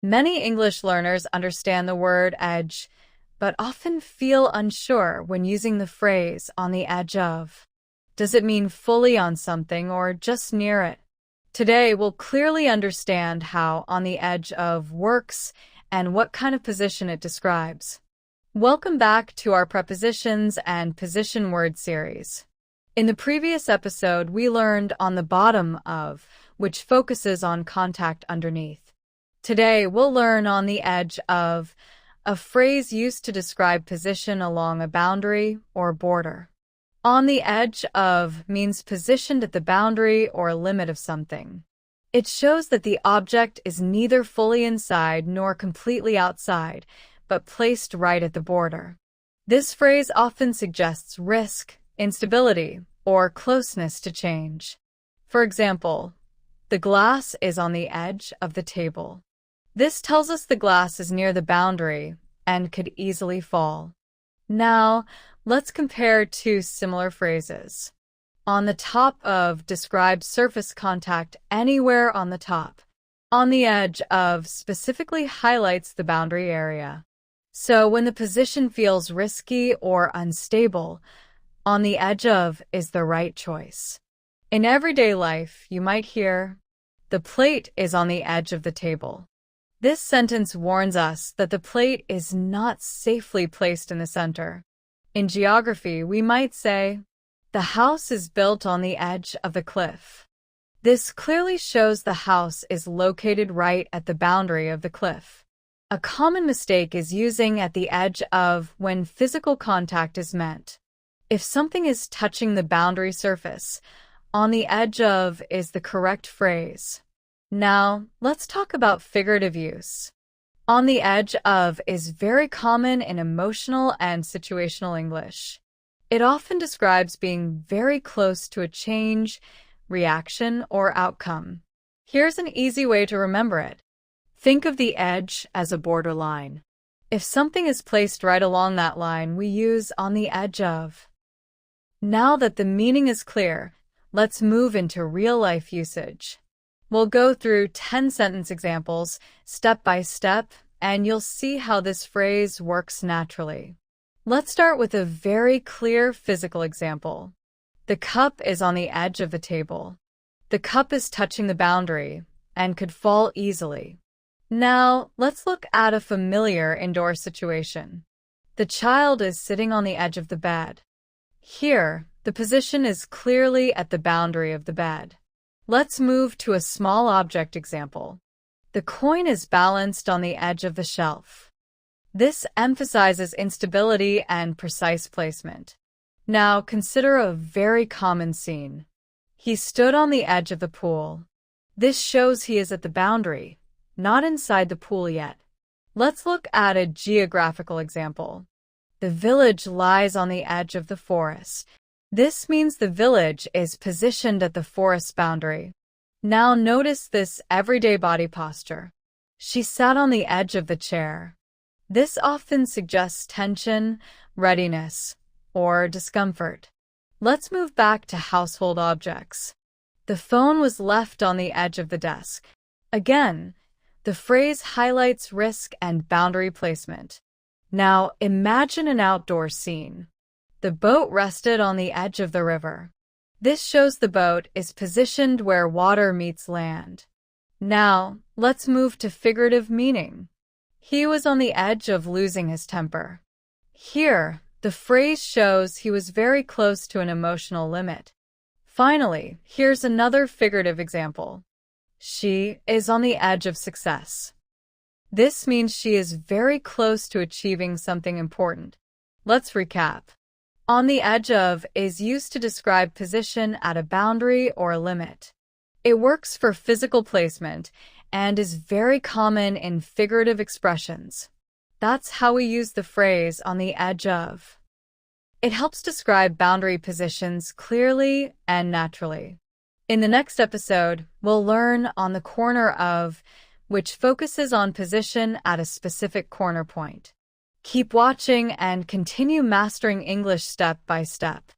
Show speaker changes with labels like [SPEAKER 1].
[SPEAKER 1] Many English learners understand the word edge, but often feel unsure when using the phrase on the edge of. Does it mean fully on something or just near it? Today, we'll clearly understand how on the edge of works and what kind of position it describes. Welcome back to our prepositions and position word series. In the previous episode, we learned on the bottom of, which focuses on contact underneath. Today, we'll learn on the edge of, a phrase used to describe position along a boundary or border. On the edge of means positioned at the boundary or limit of something. It shows that the object is neither fully inside nor completely outside, but placed right at the border. This phrase often suggests risk, instability, or closeness to change. For example, the glass is on the edge of the table. This tells us the glass is near the boundary and could easily fall. Now, let's compare two similar phrases. On the top of describes surface contact anywhere on the top. On the edge of specifically highlights the boundary area. So when the position feels risky or unstable, on the edge of is the right choice. In everyday life, you might hear, the plate is on the edge of the table. This sentence warns us that the plate is not safely placed in the center. In geography, we might say, the house is built on the edge of the cliff. This clearly shows the house is located right at the boundary of the cliff. A common mistake is using at the edge of when physical contact is meant. If something is touching the boundary surface, on the edge of is the correct phrase. Now, let's talk about figurative use. On the edge of is very common in emotional and situational English. It often describes being very close to a change, reaction, or outcome. Here's an easy way to remember it. Think of the edge as a borderline. If something is placed right along that line, we use on the edge of. Now that the meaning is clear, let's move into real-life usage. We'll go through 10 sentence examples, step by step, and you'll see how this phrase works naturally. Let's start with a very clear physical example. The cup is on the edge of the table. The cup is touching the boundary and could fall easily. Now, let's look at a familiar indoor situation. The child is sitting on the edge of the bed. Here, the position is clearly at the boundary of the bed. Let's move to a small object example. The coin is balanced on the edge of the shelf. This emphasizes instability and precise placement. Now, consider a very common scene. He stood on the edge of the pool. This shows he is at the boundary, not inside the pool yet. Let's look at a geographical example. The village lies on the edge of the forest. This means the village is positioned at the forest boundary. Now notice this everyday body posture. She sat on the edge of the chair. This often suggests tension, readiness, or discomfort. Let's move back to household objects. The phone was left on the edge of the desk. Again, the phrase highlights risk and boundary placement. Now imagine an outdoor scene. The boat rested on the edge of the river. This shows the boat is positioned where water meets land. Now, let's move to figurative meaning. He was on the edge of losing his temper. Here, the phrase shows he was very close to an emotional limit. Finally, here's another figurative example. She is on the edge of success. This means she is very close to achieving something important. Let's recap. On the edge of is used to describe position at a boundary or a limit. It works for physical placement and is very common in figurative expressions. That's how we use the phrase on the edge of. It helps describe boundary positions clearly and naturally. In the next episode, we'll learn on the corner of, which focuses on position at a specific corner point. Keep watching and continue mastering English step by step.